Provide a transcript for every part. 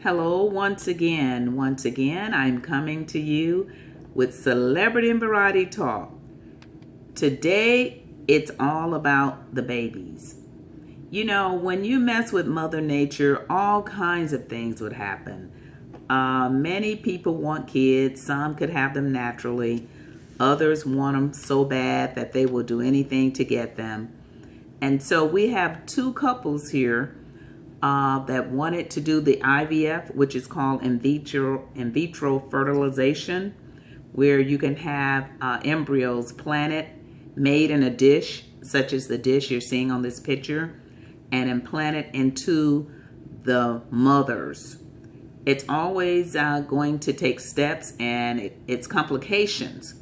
Hello, once again. I'm coming to you with Celebrity and Variety Talk. Today, it's all about the babies. You know, when you mess with Mother Nature, all kinds of things would happen. Many people want kids. Some could have them naturally. Others want them so bad that they will do anything to get them. And so we have two couples here that wanted to do the IVF, which is called in vitro fertilization, where you can have embryos planted, made in a dish, such as the dish you're seeing on this picture, and implanted into the mothers. It's always going to take steps, and it's complications.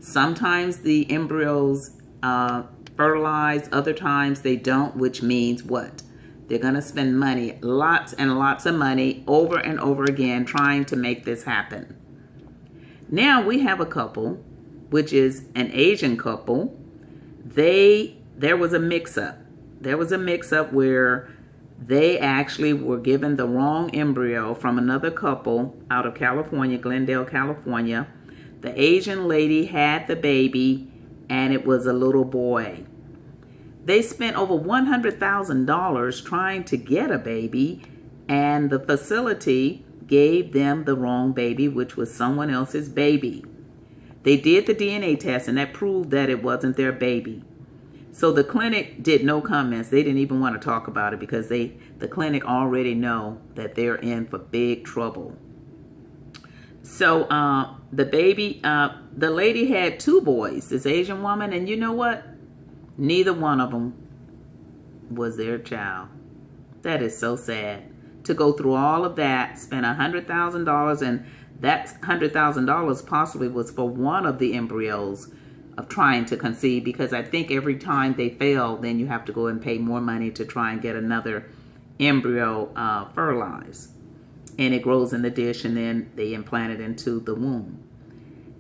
Sometimes the embryos fertilize, other times they don't, which means what? They're going to spend money, lots and lots of money, over and over again, trying to make this happen. Now we have a couple, which is an Asian couple. There was a mix-up. There was a mix-up where they actually were given the wrong embryo from another couple out of California, Glendale, California. The Asian lady had the baby, and it was a little boy. They spent over $100,000 trying to get a baby, and the facility gave them the wrong baby, which was someone else's baby. They did the DNA test, and that proved that it wasn't their baby. So the clinic did no comments. They didn't even want to talk about it because the clinic already know that they're in for big trouble. So the lady had two boys, this Asian woman, and you know what? Neither one of them was their child. That is so sad. To go through all of that, spend $100,000, and that $100,000 possibly was for one of the embryos of trying to conceive, because I think every time they fail, then you have to go and pay more money to try and get another embryo fertilized. And it grows in the dish, and then they implant it into the womb.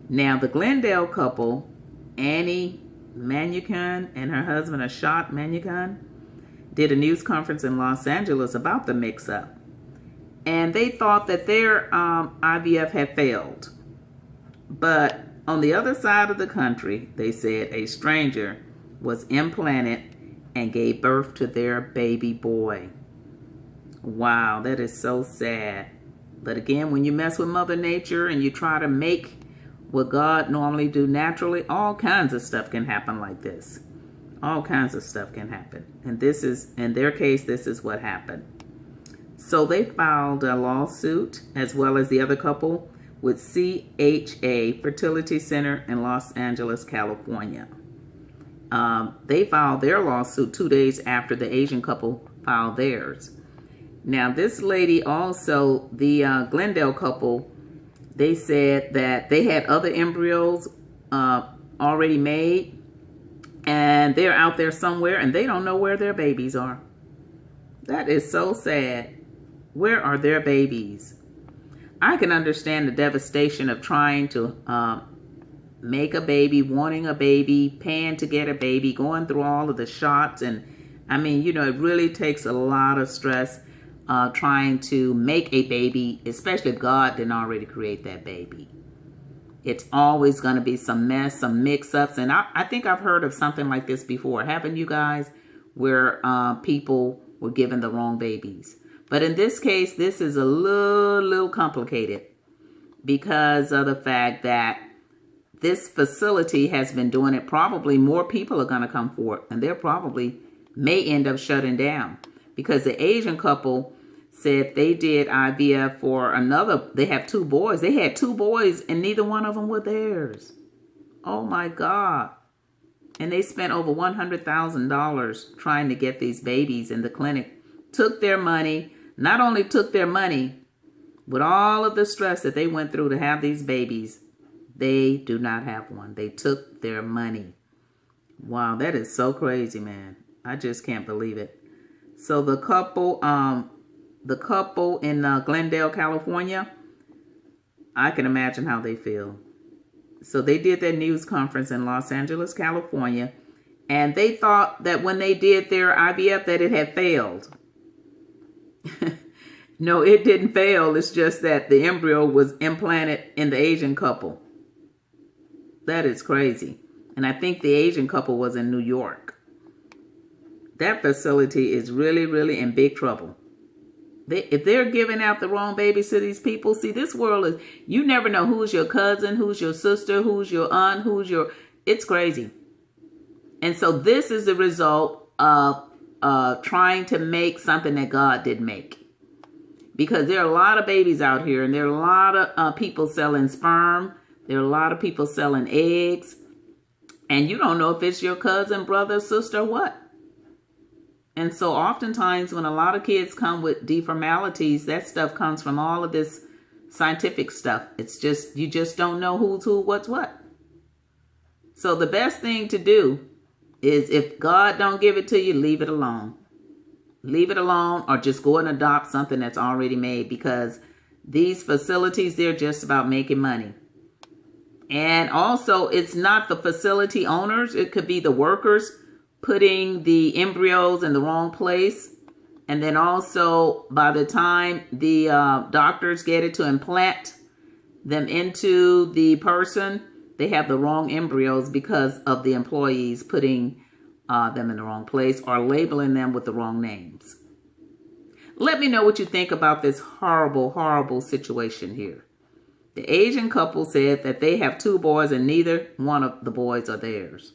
Now, the Glendale couple, Annie Manukan and her husband, Ashot Manukan, did a news conference in Los Angeles about the mix-up. And they thought that their IVF had failed. But on the other side of the country, they said a stranger was implanted and gave birth to their baby boy. Wow, that is so sad. But again, when you mess with Mother Nature and you try to make what God normally do naturally, all kinds of stuff can happen like this. All kinds of stuff can happen. And this is, in their case, this is what happened. So they filed a lawsuit, as well as the other couple, with CHA Fertility Center in Los Angeles, California. They filed their lawsuit 2 days after the Asian couple filed theirs. Now, this lady also, the Glendale couple, they said that they had other embryos already made, and they're out there somewhere, and they don't know where their babies are. That is so sad. Where are their babies? I can understand the devastation of trying to make a baby, wanting a baby, paying to get a baby, going through all of the shots. And I mean, you know, it really takes a lot of stress trying to make a baby, especially if God didn't already create that baby. It's always going to be some mess, some mix-ups. And I think I've heard of something like this before. Haven't you guys? Where people were given the wrong babies. But in this case, this is a little complicated because of the fact that this facility has been doing it. Probably more people are going to come forward, and they're probably may end up shutting down, because the Asian couple said they did IVF for another. They have two boys. They had two boys, and neither one of them were theirs. Oh my God. And they spent over $100,000 trying to get these babies, in the clinic took their money. Not only took their money, with all of the stress that they went through to have these babies, they do not have one. They took their money. Wow, that is so crazy, man. I just can't believe it. So the couple in Glendale, California, I can imagine how they feel. So they did their news conference in Los Angeles, California, and they thought that when they did their IVF that it had failed. No, it didn't fail. It's just that the embryo was implanted in the Asian couple. That is crazy. And I think the Asian couple was in New York. That facility is really, really in big trouble. If they're giving out the wrong babies to these people, see, this world is, you never know who's your cousin, who's your sister, who's your aunt, it's crazy. And so this is the result of trying to make something that God didn't make. Because there are a lot of babies out here, and there are a lot of people selling sperm. There are a lot of people selling eggs. And you don't know if it's your cousin, brother, sister, or what. And so oftentimes when a lot of kids come with deformalities, that stuff comes from all of this scientific stuff. It's just, you just don't know who's who, what's what. So the best thing to do is, if God don't give it to you, leave it alone. Leave it alone, or just go and adopt something that's already made, because these facilities, they're just about making money. And also, it's not the facility owners. It could be the workers putting the embryos in the wrong place. And then also, by the time the doctors get it to implant them into the person, they have the wrong embryos because of the employees putting them in the wrong place or labeling them with the wrong names. Let me know what you think about this horrible, horrible situation here. The Asian couple said that they have 2 boys and neither one of the boys are theirs.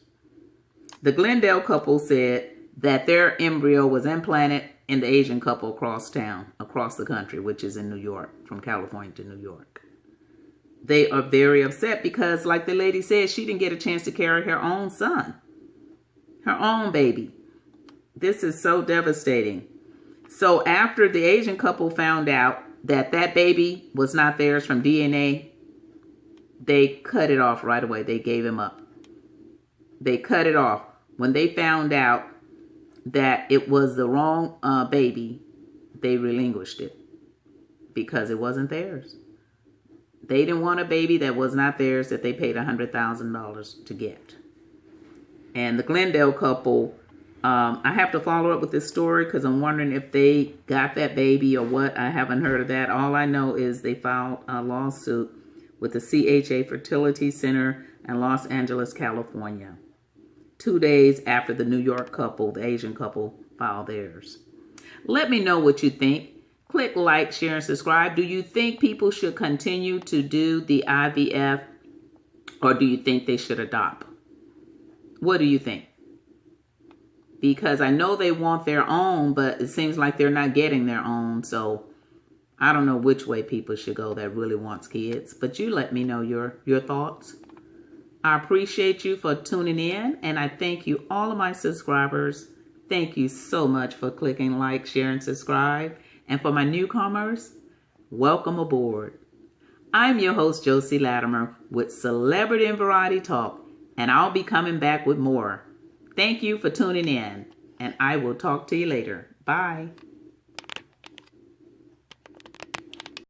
The Glendale couple said that their embryo was implanted in the Asian couple across town, across the country, which is in New York, from California to New York. They are very upset because, like the lady said, she didn't get a chance to carry her own son, her own baby. This is so devastating. So after the Asian couple found out that that baby was not theirs from DNA, they cut it off right away. They gave him up. They cut it off. When they found out that it was the wrong baby, they relinquished it because it wasn't theirs. They didn't want a baby that was not theirs, that they paid $100,000 to get. And the Glendale couple, I have to follow up with this story because I'm wondering if they got that baby or what. I haven't heard of that. All I know is they filed a lawsuit with the CHA Fertility Center in Los Angeles, California, 2 days after the New York couple, the Asian couple, filed theirs. Let me know what you think. Click like, share, and subscribe. Do you think people should continue to do the IVF, or do you think they should adopt? What do you think? Because I know they want their own, but it seems like they're not getting their own. So I don't know which way people should go that really wants kids. But you let me know your thoughts. I appreciate you for tuning in, and I thank you, all of my subscribers. Thank you so much for clicking like, share, and subscribe. And for my newcomers, welcome aboard. I'm your host, Josie Latimer, with Celebrity and Variety Talk, and I'll be coming back with more. Thank you for tuning in, and I will talk to you later. Bye.